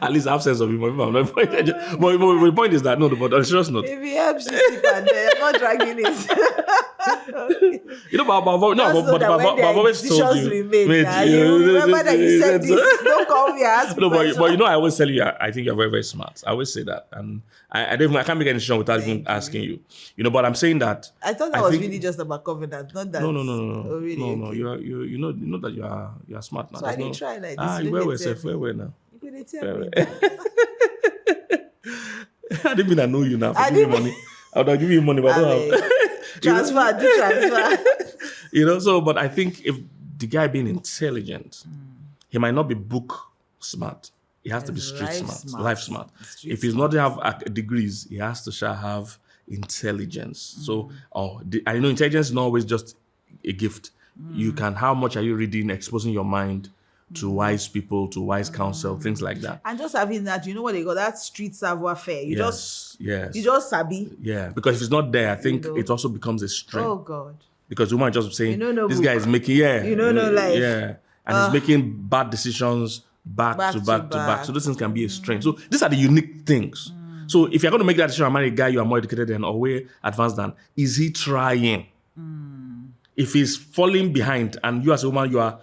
At least I have sense of humor. I'm not intelligent. But the point is that but on a serious note, If he helps you sleep and I'm not dragging it. Okay. but I've always told you. You remember that you said this. Don't call me and ask me No, questions. but I always tell you, I think you're very, very smart. I always say that, and I can't make any decision without even asking you. But I'm saying that. I thought that was really just about covenant, not that. No. Oh, really? No. Okay. You know that you are smart now. So I didn't try like this. You wear yourself. Where now? You couldn't tell me. I didn't mean I know you now. Give me money. I would have given you money, but I don't have. Transfer, do transfer. So, but I think if the guy being intelligent, he might not be book smart. He has to be street smart, life smart. If he's not to have degrees, he has to have intelligence. So, I know intelligence is not always just a gift. You can, how much are you reading, exposing your mind to wise people, to wise counsel, things like that. And just having that, what they got, that street savoir faire. You just sabi. Yeah, because if it's not there, I think it also becomes a strength. Oh God. Because woman just saying, this book. guy is making, life. Yeah. And he's making bad decisions back to back. So those things can be a strength. So these are the unique things. So if you're going to make that decision and marry a guy you are more educated than or way advanced than, is he trying? If he's falling behind and you as a woman, you have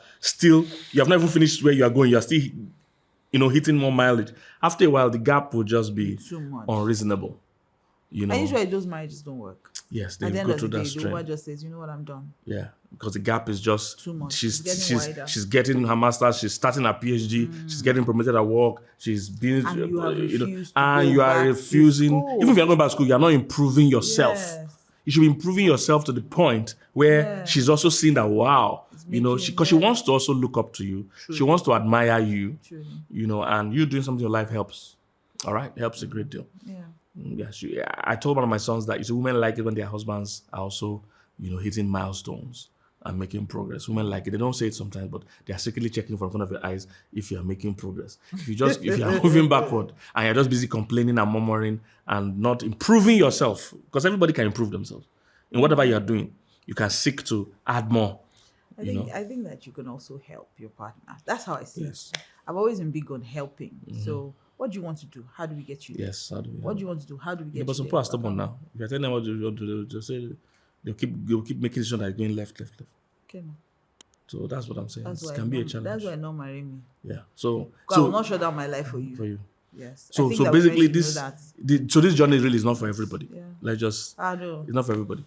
not even finished where you are going, you are still, hitting more mileage. After a while, the gap will just be too much. Unreasonable. And usually those marriages don't work. Yes, they At the end go of through the that day, strain. the woman just says, you know what, I'm done. Yeah, because the gap is just too much. She's getting her master's, she's starting her PhD, she's getting promoted at work, she's being, and you have refused and you are refusing. Even if you're going back to school, you're not improving yourself. Yes. You should be improving yourself to the point where she's also seeing that, wow, because she wants to also look up to you. Truly. She wants to admire you, Truly. And you doing something in your life helps. All right, helps a great deal. Yeah. Yes, I told one of my sons that women like it when their husbands are also, hitting milestones and making progress. Women like it. They don't say it sometimes, but they are secretly checking from front of your eyes if you are making progress. If you are moving backward and you're just busy complaining and murmuring and not improving yourself, because everybody can improve themselves in whatever you are doing. You can seek to add more. I think that you can also help your partner. That's how I see Yes. it. I've always been big on helping. So what do you want to do? How do we get you there? Yes, how do we? What do you want to do? How do we get you but some there? people are stubborn now. If you're telling them what you want to do, just say they'll keep making decisions that are going left. Okay, no. So that's what I'm saying. That's It why can be a challenge. That's why not marry me. Yeah. So I will not shut down my life for you. For you. Yes. I So think that basically women should know that. so this journey really is not for everybody. Yeah. Let's just I know. it's not for everybody.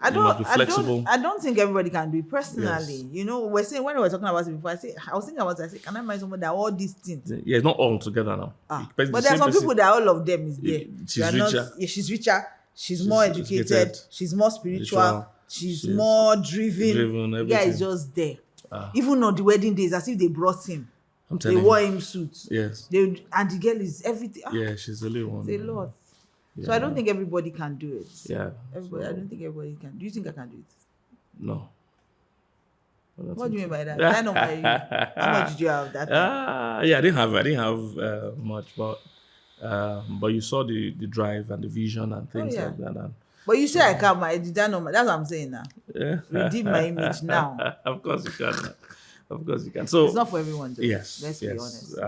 I You must be flexible. I don't think everybody can do it personally. Yes. We're saying when we were talking about it before, I was thinking about it. I said, can I marry someone that all these things? Yeah, it's not all together now. But there are some people that all of them is there. She's richer. She's richer. She's more educated. She's more spiritual. She's more driven. The guy is just there. Even on the wedding days, as if they brought him. I'm They telling you. wore him suits. Yes. And the girl is everything. Yeah, she's the only one. It's a lot. Yeah. So I don't think everybody can do it. Yeah. I don't think everybody can. Do you think I can do it? No. What do you mean by that? Did I not marry you? How much did you have that time? Yeah, I didn't have much, but you saw the drive and the vision and things yeah. like that. And, But you say I can't marry. Did I not marry? That's what I'm saying now. Redeem my image now. Of course you can. Of course you can. So It's not for everyone, though. yes, Let's be honest.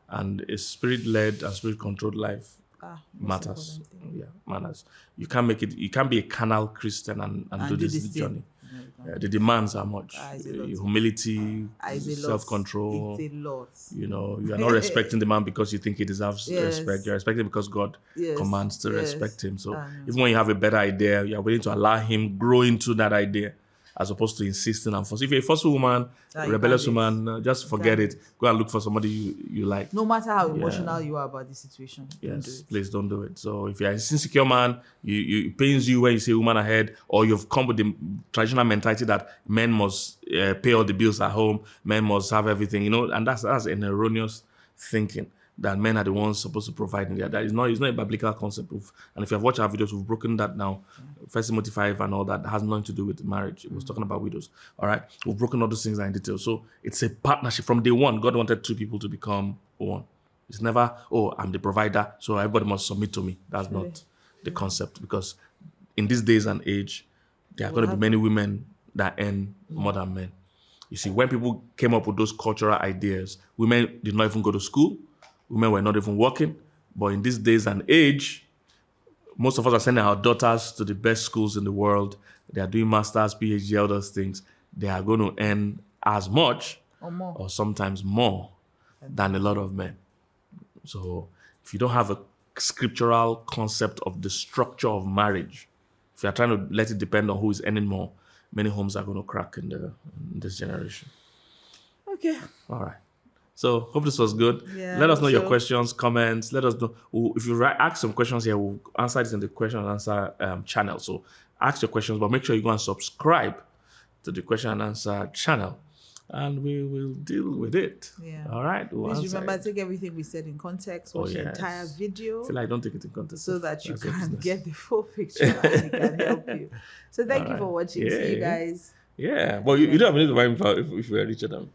And a spirit-led and spirit-controlled life most matters. important thing. Yeah, matters. You can't make it. You can't be a carnal Christian and do this thing. journey. No, you can't. The demands are much. It's a lot. Humility, It's a lot. self-control. It's a lot. You know, you are not respecting the man because you think he deserves Yes. respect. You're respecting because God Yes. commands to Yes. respect him. So I know. even when you have a better idea, you are willing to allow him grow into that idea, as opposed to insisting and forcing. If you're a forceful woman, a you rebellious can't woman, just forget it. Go and look for somebody you like. No matter how emotional you are about the situation, don't do Yes, it. please don't do it. So if you're an insecure man, it pains you when you say woman ahead, or you've come with the traditional mentality that men must pay all the bills at home, men must have everything, and that's an erroneous thinking that men are the ones supposed to provide. That is not, it's not a biblical concept. And if you have watched our videos, we've broken that down. 1 Timothy 5 and all that has nothing to do with marriage. It was talking about widows. All right, we've broken all those things down in detail. So it's a partnership. From day one, God wanted two people to become one. It's never, I'm the provider, so everybody must submit to me. That's not the concept, because in these days and age, there are going to be many women that earn more than men. You see, when people came up with those cultural ideas, women did not even go to school. Women were not even working. But in these days and age, most of us are sending our daughters to the best schools in the world. They are doing masters, PhD, all those things. They are going to earn as much Or more. or sometimes more than a lot of men. So if you don't have a scriptural concept of the structure of marriage, if you're trying to let it depend on who is earning more, many homes are going to crack in this generation. Okay. All right. So hope this was good. Yeah, Let us know your so- questions, comments. Let us know. If you ask some questions here, we'll answer this in the question and answer channel. So ask your questions, but make sure you go and subscribe to the question and answer channel, and we will deal with it. Yeah. All right. We'll Please answer remember, it. take everything we said in context, watch the yes. entire video, I feel like I don't take it in context. so that you That's your can business. get the full picture and it can help you. So thank you for watching. See you Yeah. guys. Yeah. But you don't have to buy me if we're richer than.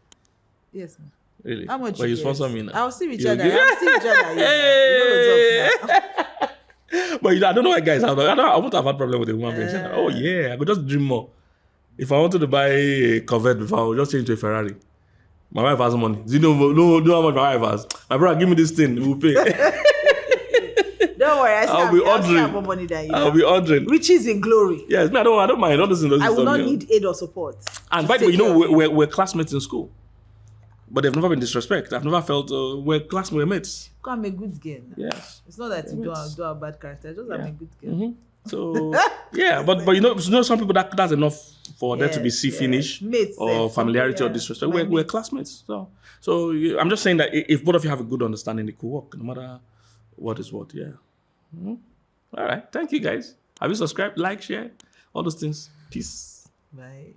Yes, ma'am. Really? How much But you get? sponsor me now. I'll see each You other. give- I'll see each other. You know what's up now. But I don't know why guys have. I won't have had problem with a woman being saying, "Oh yeah, I could just dream more." If I wanted to buy a Corvette before, I would just change to a Ferrari. My wife has money. Do you know how much my wife has? My brother, give me this thing. We'll pay. Don't worry, I'll be still ordering. have more money than you. I'll be ordering. Riches in glory. Yes, me, I don't mind. All those things. I will not need aid or support. And to by the way, take care of you. we're classmates in school, but they've never been disrespect. I've never felt we're mates. Go and make good girl. Yes. It's not that you do a bad character. Just have a good girl. Mm-hmm. So yeah, but some people that's enough for them to be see finish Mates, or familiarity or yeah. disrespect. My We're mates. classmates. So I'm just saying that if both of you have a good understanding, it could work no matter what is what. Yeah. Mhm. All right. Thank you guys. Have you subscribed, like, share, all those things? Peace. Bye.